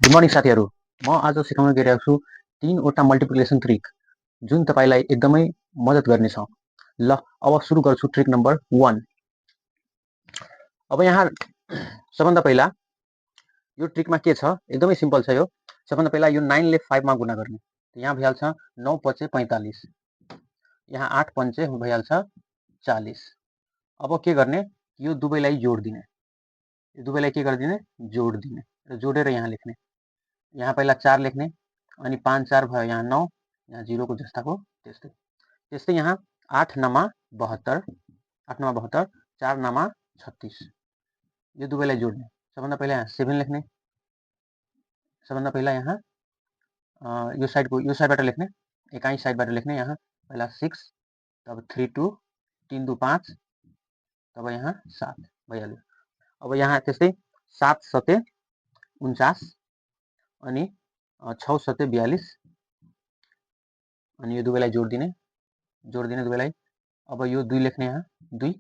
Good morning साथीहरू, म आज सिकाउन गइरहेको छु 3वटा मल्टिप्लिकेसन ट्रिक जुन तपाईलाई एकदमै मद्दत गर्नेछ। ल अब सुरु गर्छु ट्रिक नम्बर 1। अब यहाँ सबभन्दा पहिला यो ट्रिकमा के छ, एकदमै सिम्पल छ यो। सबभन्दा पहिला यो 9 ले 5 मा गुणा गर्ने। यहाँ भइहाल्छ 9 पचे 45, यहाँ 8 पञ्चे भइहाल्छ 40। अब के गर्ने, यो दुवैलाई जोड दिने, यो दुवैलाई के गरिदिने, जोड दिने र जोडेर यहाँ लेख्ने। यहाँ पहिला 4 लेख्ने, अनि 5 4 भयो, यहाँ 9, यहाँ 0 को जस्ताको त्यस्तै। त्यस्तै यहाँ 8 9 72, 8 9 72, 4 9 36, यो दुवैलाई जोड्ने। सबभन्दा पहिला यहाँ 7 लेख्ने, सबभन्दा पहिला यहाँ यो साइडबाट लेख्ने, एकाइ साइडबाट लेख्ने। यहाँ पहिला 6, तब 3 2, 3 2 5, तब यहाँ 7 भइहाल्यो। अब यहाँ त्यस्तै 7 सते 49, अनि 6 सते 42, अनि यो दुवैलाई जोड दिने दुवैलाई। अब यो 2 लेख्ने, यहाँ 2,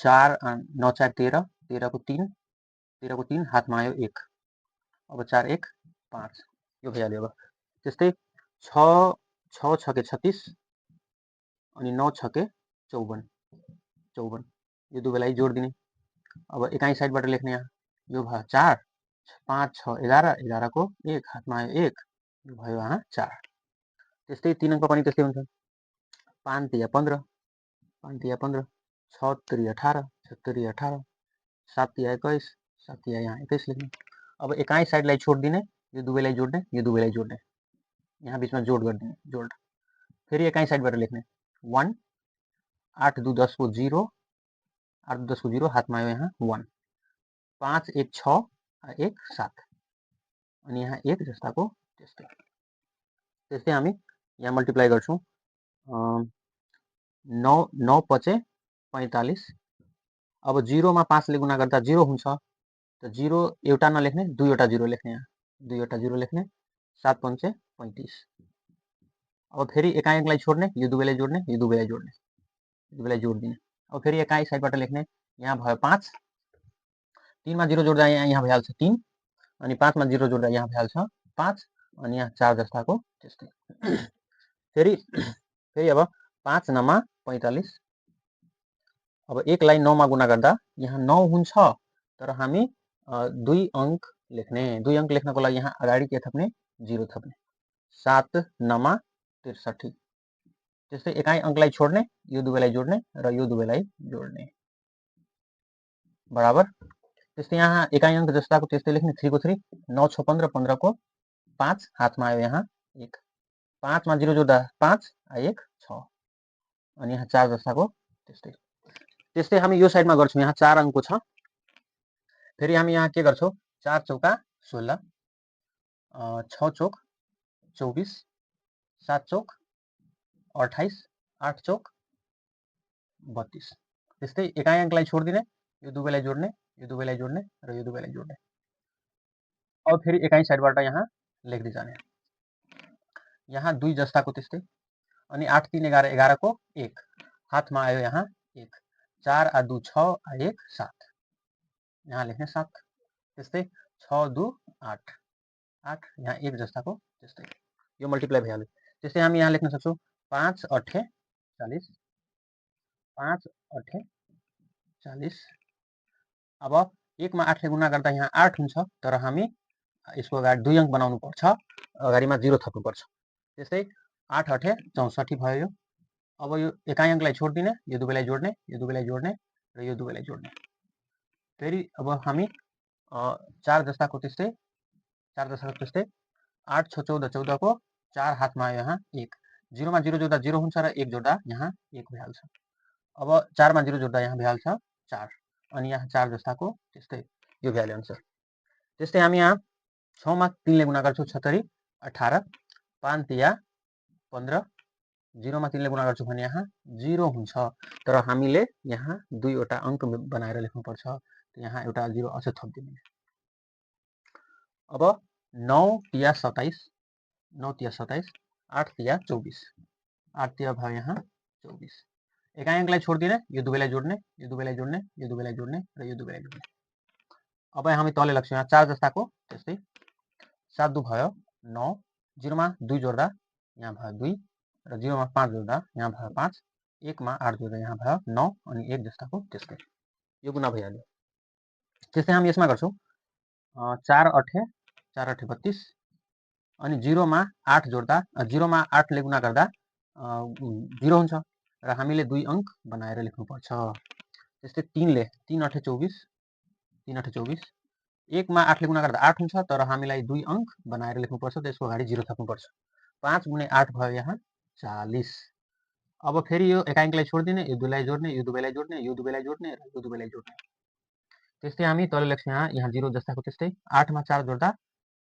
4 9 4 13, 13 को 3, 13 को 3 हातमा आयो 1, अब 4 1 5, यो भइहाल्यो। अब त्यस्तै 6 6 6 के 36, अनि 9 6 के 54, 54, यो दुवैलाई जोड दिने। अब एकाइ साइडबाट लेख्ने, यहाँ यो भयो 4, 5 6 11, 11 को 1 हातमा आयो 1, यो भयो यहाँ 4। त्यस्तै 3 अङ्क पनि त्यस्तै हुन्छ। 5 तिया 15, 5 तिया 15, 6 3 18, 6 3 18, 7 तिया 21, 7 तिया यहाँ 21 लेख्ने। अब एकाइ साइडलाई छोड दिने, यो दुवैलाई जोड्ने, यो दुवैलाई जोड्ने, यहाँ बिचमा जोड गरिदिने, जोड। फेरि एकाइ साइडबाट लेख्ने 1, 8 2 10 को 0, 8 2 10 को 0 हातमा आयो यहाँ 1, 5 1 6, 1 7, अनि यहाँ 1 जस्ताको त्यस्तै। त्यस्तै हामी यहाँ मल्टिप्लाई गर्छौँ 9 9 पचे 45। अब 0 मा 5 ले गुणा गर्दा 0 हुन्छ, त 0 एउटा नलेख्ने, 2 वटा 0 लेख्ने, यहाँ 2 वटा 0 लेख्ने। 7 पञ्चे 35। अब फेरि एकाइ अङ्कलाई छोड्ने, यो दुवैलाई जोड्ने, यो दुवैलाई जोड्ने, यो दुवैलाई जोड दिने। अब फेरि एकाइ साइडबाट लेख्ने, यहाँ भयो 5, 3 मा 0 जोड्दा यहाँ भइहाल्छ 3, अनि 5 मा 0 जोड्दा यहाँ भइहाल्छ 5, अनि यहाँ 4 जस्ताको त्यस्तै। फेरि अब 5 9 45। अब 1 लाई 9 मा गुणा गर्दा यहाँ 9 हुन्छ, तर हामी 2 अङ्क लेख्ने। 2 अङ्क लेख्नको लागि यहाँ अगाडि के थप्ने, 0 थप्ने। 7 9 63। त्यस्तै एकाइ अङ्कलाई छोड्ने, यो दुवैलाई जोड्ने र यो दुवैलाई जोड्ने, बराबर। त्यस्तै यहाँ एकाइ अङ्क जस्ताको त्यस्तै लेख्ने। 3 को 3, 9 6 15, 15 को 5 हातमा आयो यहाँ 1, 5 मा 0 जोड्दा 5 1 6, अनि यहाँ 4 जस्ताको त्यस्तै। त्यस्तै हामी यो साइडमा गर्छौँ, यहाँ 4 अङ्कको छ। फेरि हामी यहाँ के गर्छौँ, 4 चौका 16, 6 चौक 24, 7 चौक 28, 8 चौक 32। त्यस्तै एकाइ अङ्कलाई छोड दिने, यो दुवैलाई जोड्ने, यो दुवैलाई जोड्ने र यो दुवैलाई जोड्ने। अब फेरि एकाइ साइडबाट यहाँ लेख्दै जाने, यहाँ 2 जस्ताको त्यस्तै, अनि 8 3 11, 11 को 1 हातमा आयो यहाँ 1, 4 2 6 1 7, यहाँ लेख्ने 7। त्यस्तै 6 2 8, 8 यहाँ 1 जस्ताको त्यस्तै, यो मल्टिप्लाई भइहाल्यो। त्यस्तै हामी यहाँ लेख्न सक्छौँ 5 8 40, 5 8 40। अब 1 मा 8 ले गुणा गर्दा यहाँ 8 हुन्छ, तर हामी यसको अगाडि 2 अङ्क बनाउनु पर्छ, अगाडिमा 0 थप्नुपर्छ। त्यस्तै 8 8 64 भयो यो। अब यो एकाइ अङ्कलाई छोड दिने, यो दुवैलाई जोड्ने, यो दुवैलाई जोड्ने र यो दुवैलाई जोड्ने। फेरि अब हामी 4 जस्ताको त्यस्तै, 4 जस्ताको त्यस्तै, 8 6 14, 14 को 4 हातमा आयो यहाँ 1, 0 मा 0 जोड्दा 0 हुन्छ र 1 जोड्दा यहाँ 1 भइहाल्छ। अब 4 मा 0 जोड्दा यहाँ भइहाल्छ 4, अनि यहाँ 4 जस्ताको त्यस्तै, यो भइहाल्यो आन्सर। त्यस्तै हामी यहाँ 6 मा 3 ले गुणा गर्छौँ 76 18, 5 तिया 15, 0 मा 3 ले गुणा गर्छौँ भने यहाँ 0 हुन्छ, तर हामीले यहाँ 2 वटा अङ्क बनाएर लेख्नुपर्छ, यहाँ एउटा 0 अझ थपिदिने। अब 9 तिया 27, 9 तिया 27, 8 तिया 24, 8 तिया भयो यहाँ 24। एकाइ अङ्कलाई छोड दिने, यो दुवैलाई जोड्ने, यो दुवैलाई जोड्ने, यो दुवैलाई जोड्ने र यो दुवैलाई जोड्ने। अब हामी तले लाग्छौँ, यहाँ 4 जस्ताको त्यस्तै, 7 2 भयो 9, 0 मा 2 जोड्दा यहाँ भयो 2 र 0 मा 5 जोड्दा यहाँ भयो 5, 1 मा 8 जोड्दा यहाँ भयो 9 अनि 1 जस्ताको त्यस्तै यो गुना भइहाल्यो। त्यस्तै हामी यसमा गर्छौँ 4 8 32 अनि 0 मा 8 जोड्दा 0 मा 8 ले गुना गर्दा 0 हुन्छ र हामीले 2 अंक बनाएर लेख्नुपर्छ। त्यस्तै 3 ले 3 8 24 3 8 24 1 मा 8 ले गुना गर्दा 8 हुन्छ तर हामीलाई 2 अंक बनाएर लेख्नुपर्छ त्यसको अगाडि 0 थप्नुपर्छ। 5 गुणे 8 भयो यहाँ 40। अब फेरि यो एकाङ्कलाई छोड्दिने यो दुईलाई जोड्ने यो दुवैलाई जोड्ने यो दुवैलाई जोड्ने र यो दुवैलाई जोड्ने। त्यस्तै हामी तल लेख्छौँ यहाँ 0 जस्ताको त्यस्तै 8 मा 4 जोड्दा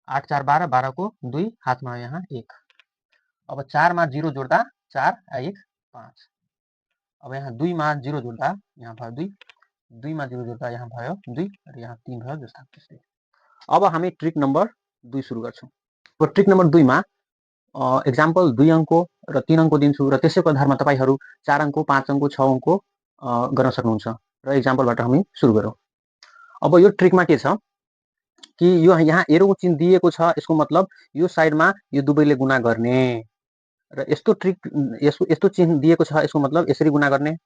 8 4 12 12 को 2 हातमा यहाँ 1। अब 4 मा 0 जोड्दा 4 1 5। अब यहाँ 2 मा 0 जोड्दा यहाँ भयो 2, 2 मा 0 जोड्दा यहाँ भयो 2 र यहाँ 3 भयो जस्ताको त्यस्तै। अब हामी ट्रिक नम्बर 2 सुरु गर्छौँ। अब ट्रिक नम्बर 2 मा एक्जाम्पल 2 अंकको र 3 अंकको दिन्छु र त्यसैको आधारमा तपाईहरु 4 अंकको 5 अंकको 6 अंकको गर्न सक्नुहुन्छ र एक्जाम्पलबाट हामी सुरु गरौँ। अब यो ट्रिकमा के छ कि यो यहाँ एरोको चिन्ह दिएको छ यसको मतलब यो साइडमा यो दुवैले गुना गर्ने र यस्तो ट्रिक यस्तो चिन्ह दिएको छ यसको मतलब यसरी गुना गर्ने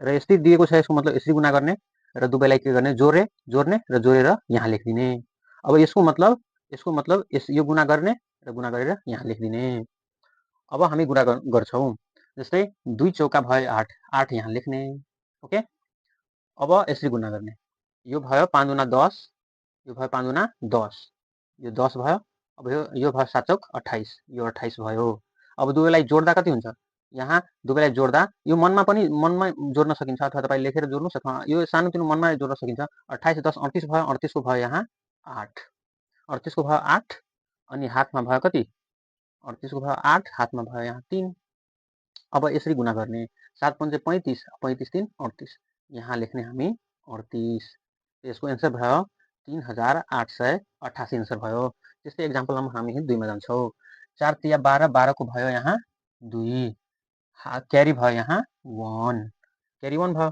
र यस्तै दिएको छ यसको मतलब यसरी गुना गर्ने र दुवैलाई के गर्ने जोड्ने र जोडेर यहाँ लेखिदिने। अब यसको मतलब यो गुना गर्ने र गुना गरेर यहाँ लेखिदिने। अब हामी गुना गर्छौं जस्तै 2 चौका भयो 8 8 यहाँ लेख्ने। ओके अब यसरी गुना गर्ने यो भयो 5 गुना 10 यो भयो 5 गुना 10 यो 10 भयो। अब यो भयो 7 चौक 28 यो 28 भयो। अब दुवैलाई जोड्दा कति हुन्छ यहाँ दुवैलाई जोड्दा यो मनमा जोड्न सकिन्छ अथवा तपाईले लेखेर जोड्नु सक्नुहुन्छ। यो सानोतिनो मनमा जोड्न सकिन्छ। 28 10 38 भयो 38 को भयो यहाँ 8 38 को भयो 8 अनि हातमा भयो कति 38 को भयो 8 हातमा भयो यहाँ 3। अब यसरी गुना गर्ने 7 पंचे 35 35 3 38 यहाँ लेख्ने हामी 38। यसको एन्सर भयो 3888 एन्सर भयो। त्यस्तै एक्जाम्पलमा हामी 2 मा जान्छौं। 4 3 12 12 को भयो यहाँ 2 क्यारी भयो यहाँ 1 क्यारी 1 भयो।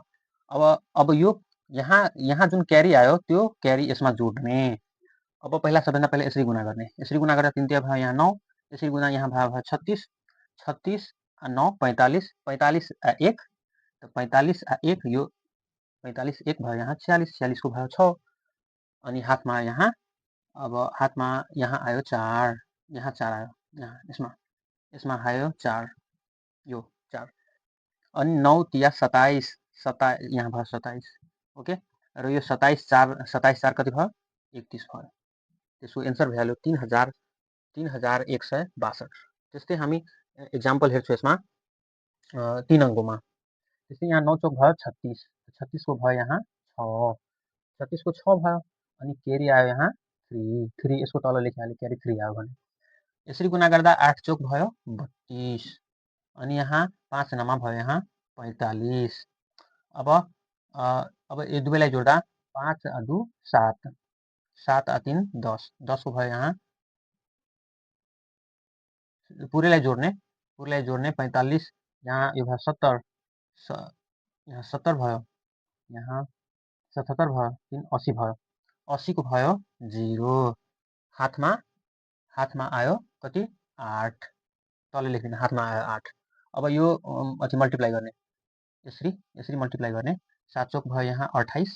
अब यो यहाँ जुन क्यारी आयो त्यो क्यारी यसमा जोड्ने। अब सबैभन्दा पहिला यसरी गुना गर्ने यसरी गुना गर्दा 3 भयो यहाँ 9 यसरी गुना यहाँ भयो 36 36 9 45 45 1 त 45 1 यो 45 1 भयो यहाँ 46 46 को भयो 6 अनि हातमा यहाँ अब हातमा यहाँ आयो 4 यहाँ 4 आयो यहाँ यसमा आयो 4 यो 4 अनि 9 3 27 यहाँ भयो 27। ओके र यो 27 4 कति भयो 31 भयो। त्यसको एन्सर भ्यालु 3162। त्यस्तै हामी एक्जाम्पल हेर्छौं यसमा 3 अंकमा। त्यस्तै यहाँ 9 चौक भयो 36 36 को भयो यहाँ 6 36 को 6 भयो अनि क्यारी आयो यहाँ 3 यसको तल लेखिहाले क्यारी 3 आयो भने यसरी गुना गर्दा 8 चौक भयो 32 अनि यहाँ 5 नमा भयो यहाँ 45। अब यो दुवैलाई जोड्दा 5 2 7 7 3 10 10 को भयो यहाँ पुरैलाई जोड्ने 45 यहाँ यो भयो 70 यहाँ 70 भयो यहाँ 77 भयो 3 80 भयो 80 को भयो 0 हातमा आयो कति 8 तल लेख्दिन हातमा आयो 8। अब यो अझै मल्टिप्लाई गर्ने यसरी मल्टिप्लाई गर्ने 7 चौक भयो यहाँ 28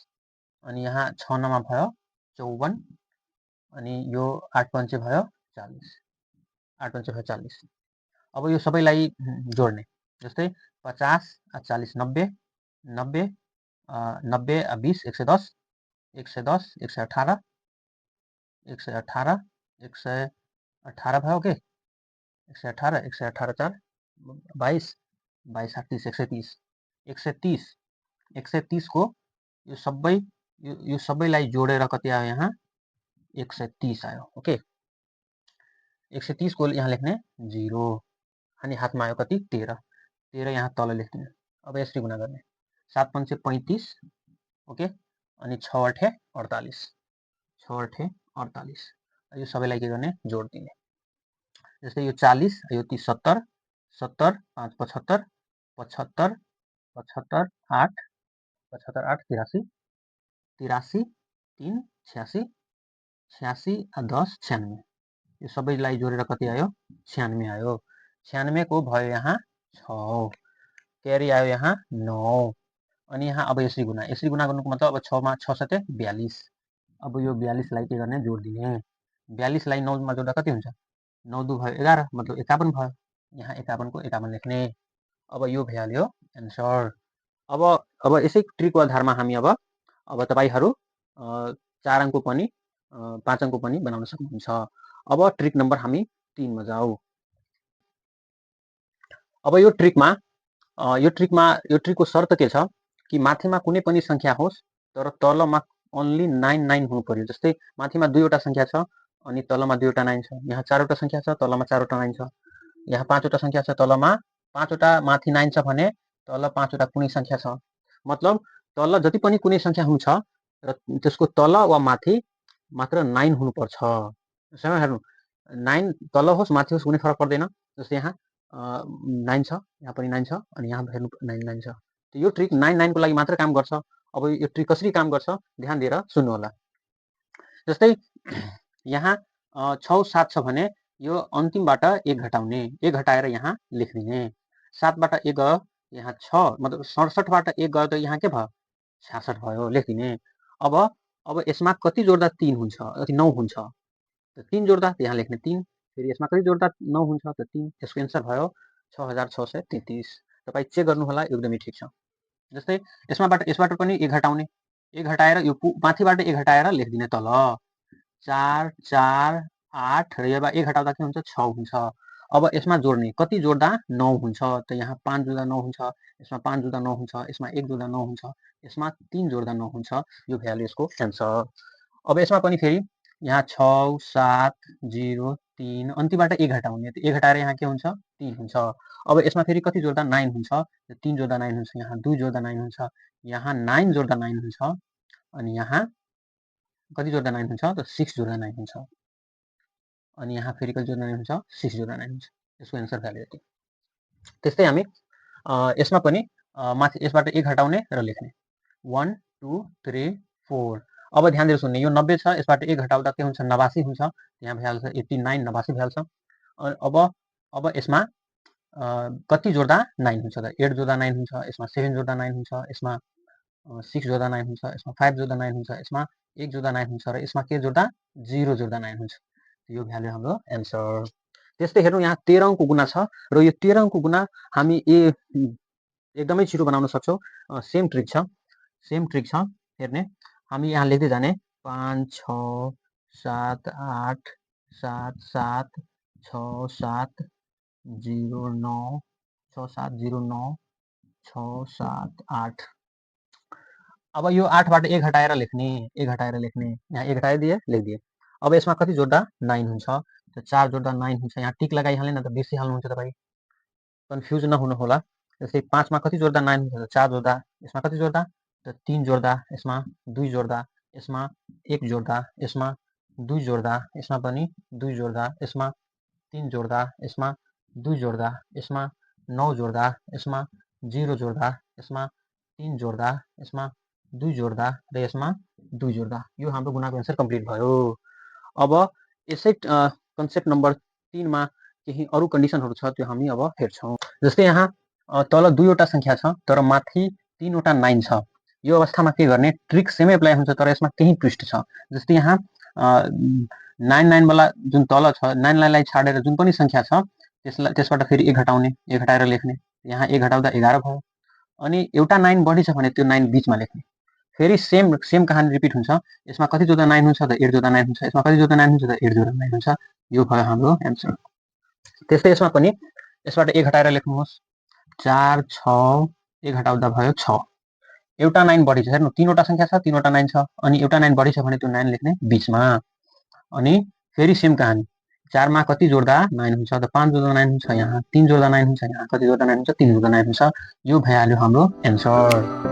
अनि यहाँ 6 नमा भयो 54 अनि यो 8 पंचे भयो 40 8 पंचे भयो 40। अब यो सबैलाई जोड्ने जस्तै 50 40 90 90 90 20 110 110 118 118 118 भयो के 118 118 4 22 22 30 130 130 130 को यो सबैलाई जोडेर कति आयो यहाँ 130 आयो। ओके 130 को यहाँ लेख्ने 0 अनि हातमा आयो कति 13 13 यहाँ तल लेख्दिने। अब यसरी गुना गर्ने 7 पंचे 35 ओके अनि 6 8 48 6 8 48 यो सबैलाई के गर्ने जोड्दिने। जस्तै यो 40 यो 30 70 70 5 75 75 75 8 75 8 83 83 3 86 86 10 96 यो सबैलाई जोडेर कति आयो 96 आयो। 96 को भयो यहाँ 6, क्यारी आयो यहाँ 9। अनि यहाँ अब यसरी गुणा गर्नुको मतलब अब 6 मा 6 सते 42। अब यो 42 लाई के गर्ने जोड्दिने। 42 लाई 9 मा जोड्दा कति हुन्छ 9 2 भयो 11 मतलब 51 भयो। यहाँ 51 को 51 लेख्ने। अब यो भइहाल्यो एन्सर। अब यसै ट्रिकको आधारमा हामी अब तपाईहरु 4 अंकको पनि 5 अंकको पनि बनाउन सक्नुहुन्छ। अब ट्रिक नम्बर हामी 3 मा जाऊ। अब यो ट्रिकको शर्त के छ कि माथिमा कुनै पनि संख्या होस् तर तलमा ओन्ली 99 हुनु पर्यो। जस्तै माथिमा 2 वटा संख्या छ अनि तलमा 2 वटा 9 छ। यहाँ 4 वटा संख्या छ तलमा 4 वटा 9 छ। यहाँ 5 वटा संख्या छ तलमा 5 वटा माथि 9 छ भने तल 5 वटा कुनै संख्या छ। मतलब तल जति पनि कुनै संख्या हुन्छ र त्यसको तल वा माथि मात्र 9 हुनु पर्छ। यसमा हेर्नु 9 तल होस् माथि होस् कुनै फरक पर्दैन। जस्तै यहाँ 9 छ, यहाँ पनि 9 छ अनि यहाँ हेर्नु 9 9 छ। तो यो ट्रिक 9 9 को लागि मात्र काम गर्छ। अब यो ट्रिक कसरी काम गर्छ ध्यान दिएर सुन्नु होला। जस्तै यहाँ 6 7 छ भने यो अन्तिमबाट 1 घटाउने, 1 घटाएर यहाँ लेखिदिने। 7 बाट 1 गयो यहाँ 6 मतलब 67 बाट 1 गयो त यहाँ के भयो 66 भयो लेखिदिने। अब यसमा कति जोड्दा 3 हुन्छ अथि 9 हुन्छ त 3 जोड्दा यहाँ लेख्ने 3। फेरि यसमा कति जोड्दा 9 हुन्छ त 3। यसको एन्सर भयो 6633। तपाई चेक गर्नु होला एकदमै ठीक छ। जस्तै यसबाट पनि 1 घटाउने, 1 घटाएर यो माथिबाट 1 घटाएर लेखिदिने तल 4 4 8 र योबाट 1 घटाउँदा के हुन्छ 6 हुन्छ। अब यसमा जोड्ने कति जोड्दा 9 हुन्छ त यहाँ 5 जोड्दा 9 हुन्छ, यसमा 5 जोड्दा 9 हुन्छ, यसमा 1 जोड्दा 9 हुन्छ, यसमा 3 जोड्दा 9 हुन्छ। यो भ्यालु यसको एन्सर। अब यसमा पनि फेरि यहाँ 6 7 0 3 अन्तिमबाट 1 घटाउने, 1 घटाएर यहाँ के हुन्छ 3 हुन्छ। अब यसमा फेरि कति जोड्दा 9 हुन्छ, 3 जोड्दा 9 हुन्छ, यहाँ 2 जोड्दा 9 हुन्छ, यहाँ 9 जोड्दा 9 हुन्छ अनि यहाँ कति जोड्दा 9 हुन्छ त 6 जोड्दा 9 हुन्छ अनि यहाँ फेरि कति जोड्दा 9 हुन्छ 6 जोड्दा 9 हुन्छ। यसको एन्सर भ्यालु यति। त्यस्तै हामी यसमा पनि माथि यसबाट 1 घटाउने र लेख्ने 1 2 3 4। अब ध्यान दिएर सुन्ने, यो 90 छ यसबाट 1 घटाउँदा के हुन्छ 89 हुन्छ। यहाँ भइहाल्छ 89 89 भइहाल्छ। अब यसमा कति जोड्दा 9 हुन्छ त 8 जोड्दा 9 हुन्छ, यसमा 7 जोड्दा 9 हुन्छ, यसमा 6 जोड्दा 9 हुन्छ, यसमा 5 जोड्दा 9 हुन्छ, यसमा 1 जोड्दा 9 हुन्छ र यसमा के जोड्दा 0 जोड्दा 9 हुन्छ। यो भ्यालु हाम्रो एन्सर। त्यस्तै हेर्नु यहाँ 13 अंकको गुणा छ र यो 13 अंकको गुणा हामी एकदमै छिटो बनाउन सक्छौं। सेम ट्रिक छ हेर्ने। हामी यहाँ लेख्दै जाने 5 6 7 8 7 7 6 7 0 9 6 7 0 9 6 7 8। अब यो 8 बाट 1 घटाएर लेख्ने, 1 घटाएर लेख्ने, यहाँ 1 घटाइदिए लेखिदिए। अब यसमा कति जोड्दा 9 हुन्छ त 4 जोड्दा 9 हुन्छ। यहाँ टिक लगाइहाल्ने न त बिर्सिहाल्नुहुन्छ तपाई, कन्फ्युज नहुनु होला। जस्तै 5 मा कति जोड्दा 9 हुन्छ त 4 जोड्दा, यसमा कति जोड्दा त 3 जोड्दा, यसमा 2 जोड्दा, यसमा 1 जोड्दा, यसमा 2 जोड्दा, यसमा पनि 2 जोड्दा, यसमा 3 जोड्दा, यसमा 2 जोड्दा, यसमा 9 जोड्दा, यसमा 0 जोड्दा, यसमा 3 जोड्दा, यसमा 2 जोड्दा र यसमा 2 जोड्दा। यो हाम्रो गुणाको एन्सर कम्प्लिट भयो। अब यसै कन्सेप्ट नम्बर 3 मा केही अरु कन्डिसनहरु छ त्यो हामी अब हेर्छौं। जस्तै यहाँ तल 2 वटा संख्या छ तर माथि 3 वटा 9 छ। यो अवस्थामा के गर्ने ट्रिक सेमै एप्लाई हुन्छ तर यसमा केही ट्विस्ट छ। जस्तै यहाँ 9 9 वाला जुन तल छ 9 लाई छाडेर जुन पनि संख्या छ त्यसबाट फेरि 1 घटाउने, 1 घटाएर लेख्ने। यहाँ 1 घटाउँदा 11 भयो। अनि एउटा 9 बढी छ भने त्यो 9 बीचमा लेख्ने। फेरि सेम कहानी रिपिट हुन्छ। यसमा कति जोड्दा 9 हुन्छ त 8 जोड्दा 9 हुन्छ, यसमा कति जोड्दा 9 हुन्छ त 8 जोड्दा 9 हुन्छ। यो भयो हाम्रो एन्सर। त्यस्तै यसमा पनि यसबाट 1 घटाएर लेख्नुहोस् 4 6 1 घटाउँदा भयो 6। एउटा 9 बढी छ हेर्नु 3 वटा संख्या छ 3 वटा 9 छ अनि एउटा 9 बढी छ भने त्यो 9 लेख्ने बीचमा। अनि फेरि सेम कहानी 4 मा कति जोड्दा 9 हुन्छ त 5 जोड्दा 9 हुन्छ, यहाँ 3 जोड्दा 9 हुन्छ, यहाँ कति जोड्दा 9 हुन्छ 3 जोड्दा 9 हुन्छ। यो भइहाल्यो हाम्रो एन्सर।